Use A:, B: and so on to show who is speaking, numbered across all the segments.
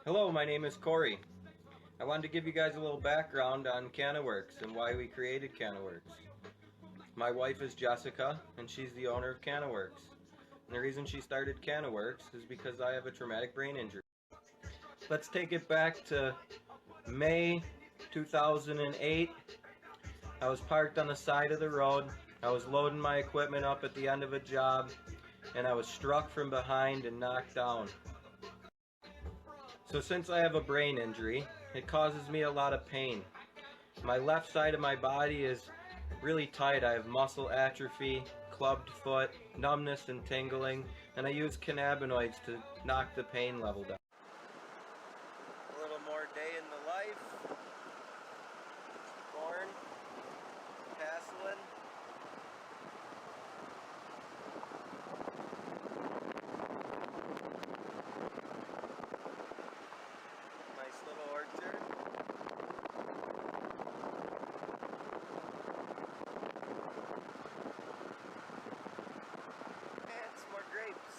A: Hello, my name is Corey. I wanted to give you guys a little background on CanaWorks and why we created CanaWorks. My wife is Jessica, and she's the owner of CanaWorks. And the reason she started CanaWorks is because I have a traumatic brain injury. Let's take it back to May 2008. I was parked on the side of the road. I was loading my equipment up at the end of a job, and I was struck from behind and knocked down. So since I have a brain injury, it causes me a lot of pain. My left side of my body is really tight. I have muscle atrophy, clubbed foot, numbness and tingling, and I use cannabinoids to knock the pain level down. A little more day in the life. Born, Haslin. Nice little orchard. And some more grapes.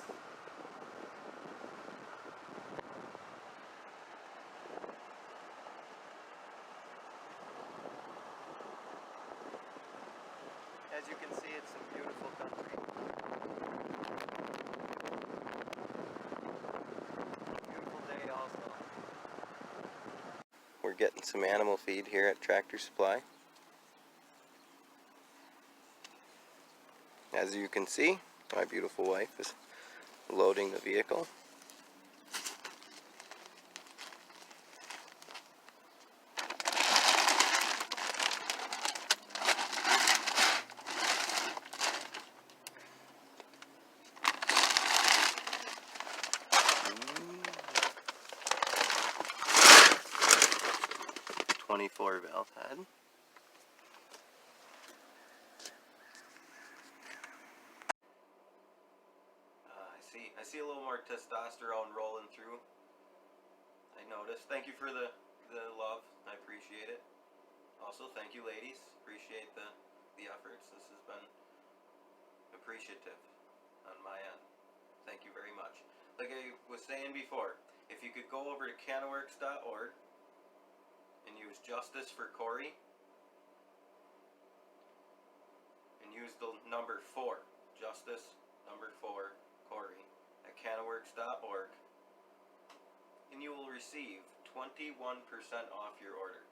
A: As you can see, it's some beautiful country. Beautiful day also. We're getting some animal feed here at Tractor Supply. As you can see, my beautiful wife is loading the vehicle. Mm. 24 valve head. I see a little more testosterone rolling through. I noticed. Thank you for the love. I appreciate it. Also, thank you, ladies. Appreciate the efforts. This has been appreciative on my end. Thank you very much. Like I was saying before, if you could go over to canaworks.org and use Justice for Corey and use the number 4, Justice number 4, Corey, at canaworks.org, and you will receive 21% off your order.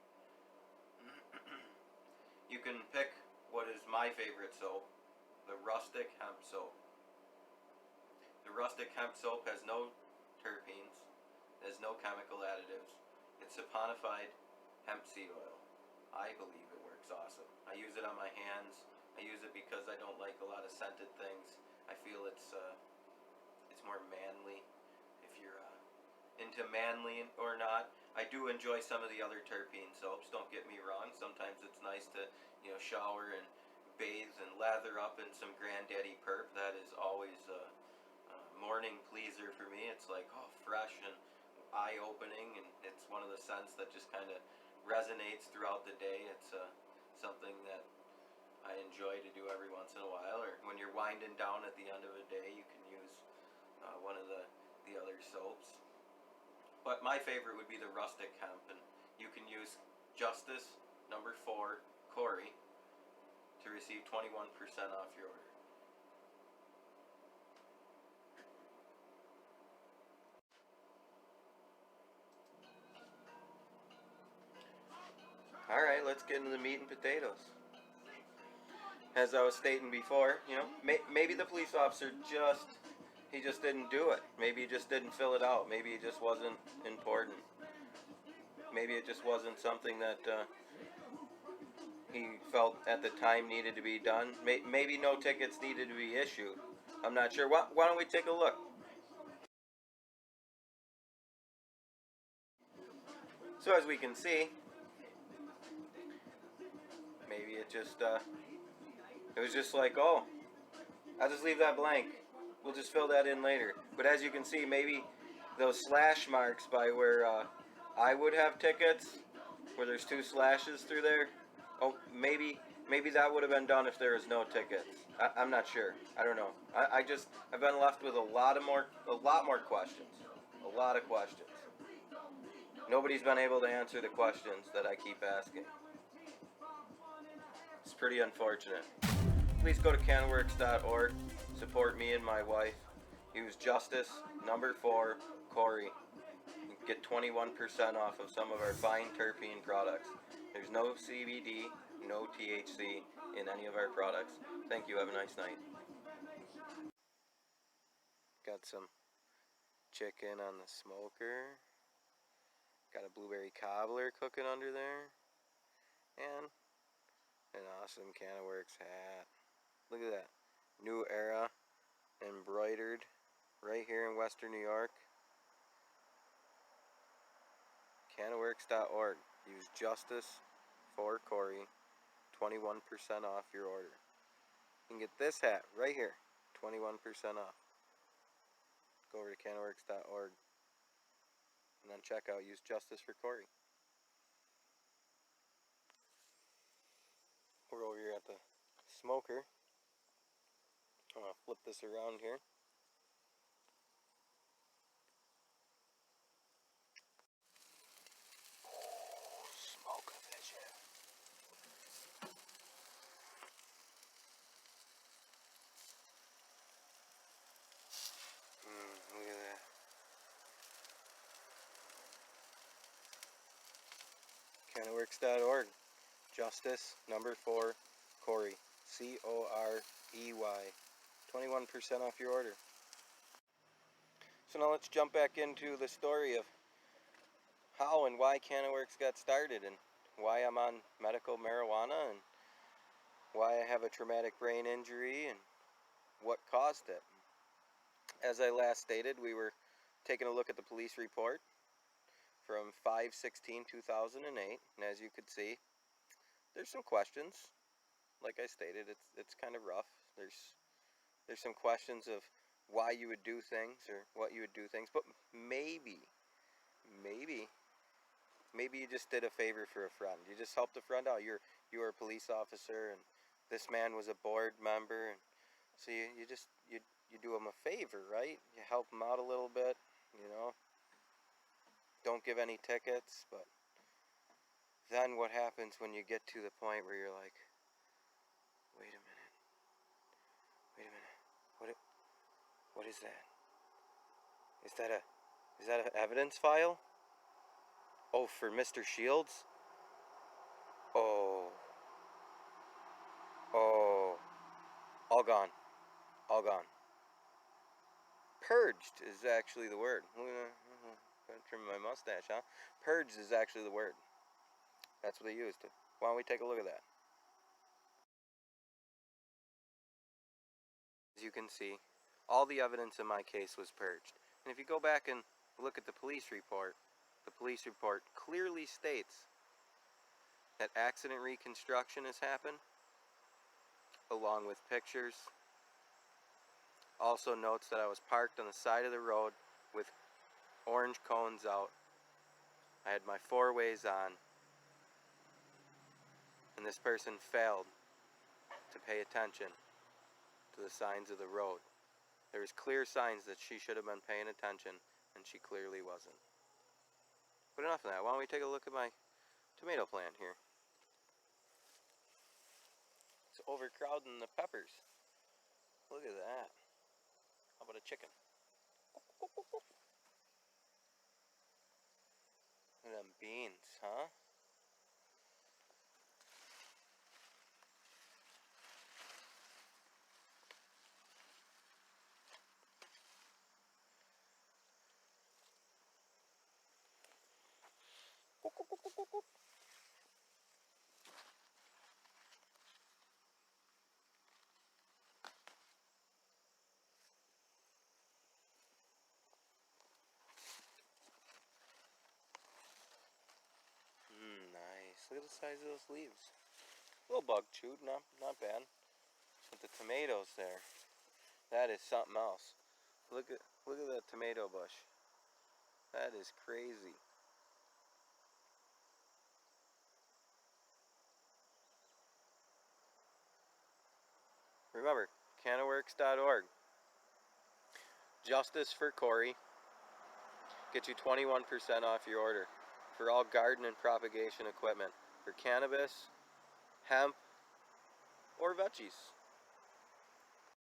A: You can pick what is my favorite soap, the rustic hemp soap. The rustic hemp soap has no terpenes, has no chemical additives. It's saponified hemp seed oil. I believe it works awesome. I use it on my hands. I use it because I don't like a lot of scented things. I feel it's more manly. If you're into manly or not, I do enjoy some of the other terpene soaps. Don't get me wrong. Sometimes it's nice to, shower and bathe and lather up in some Granddaddy perp. That is always a morning pleaser for me. It's like, oh, fresh and eye-opening, and it's one of the scents that just kind of resonates throughout the day. It's something that I enjoy to do every once in a while, or when you're winding down at the end of a day, you can use one of the other soaps. But my favorite would be the rustic hemp, and you can use Justice number 4, Corey, to receive 21% off your order. Alright, let's get into the meat and potatoes. As I was stating before, maybe the police officer he just didn't do it. Maybe he just didn't fill it out. Maybe it just wasn't important. Maybe it just wasn't something that he felt at the time needed to be done. Maybe no tickets needed to be issued. I'm not sure. Why don't we take a look? So as we can see, maybe it was just like, oh, I'll just leave that blank. We'll just fill that in later. But as you can see, maybe those slash marks by where I would have tickets, where there's 2 slashes through there, oh, maybe that would have been done if there was no tickets. I'm not sure. I don't know. I've been left with a lot more questions. A lot of questions. Nobody's been able to answer the questions that I keep asking. It's pretty unfortunate. Please go to canworks.org. Support me and my wife. Use Justice number 4 Corey. Get 21% off of some of our fine terpene products. There's no CBD, no THC in any of our products. Thank you. Have a nice night. Got some chicken on the smoker. Got a blueberry cobbler cooking under there. And an awesome CanWorks hat. Look at that. New Era embroidered right here in Western New York. Canworks.org. Use Justice for Corey. 21% off your order. You can get this hat right here. 21% off. Go over to canworks.org and then check out Use Justice for Corey. We're over here at the smoker. I'm going to flip this around here. Smoke-a-vision. Look at that. Canworks.org. Justice number 4 Corey. Corey. 21% off your order. So now let's jump back into the story of how and why CanWorks got started and why I'm on medical marijuana and why I have a traumatic brain injury and what caused it. As I last stated, we were taking a look at the police report from 5/16/2008, and as you could see, there's some questions. Like I stated, it's kind of rough. There's some questions of why you would do things or what you would do things, but maybe you just did a favor for a friend. You just helped a friend out. You were a police officer, and this man was a board member, and so you do him a favor, right? You help him out a little bit, you know. Don't give any tickets, but then what happens when you get to the point where you're like, wait a minute, what is that? Is that an evidence file? Oh, for Mr. Shields? Oh, all gone. Purged is actually the word. Gotta trim my mustache, huh? Purged is actually the word. That's what they used. Why don't we take a look at that? As you can see, all the evidence in my case was purged. And if you go back and look at the police report clearly states that accident reconstruction has happened, along with pictures. Also notes that I was parked on the side of the road with orange cones out. I had my 4-ways on, and this person failed to pay attention to the signs of the road. There was clear signs that she should have been paying attention, and she clearly wasn't. But enough of that. Why don't we take a look at my tomato plant here? It's overcrowding the peppers. Look at that. How about a chicken? Look at them beans, huh? Nice. Look at the size of those leaves. A little bug chewed, not bad. But the tomatoes there, that is something else. Look at that tomato bush. That is crazy. Remember, canworks.org. Justice for Corey. Get you 21% off your order. for all garden and propagation equipment for cannabis, hemp, or veggies.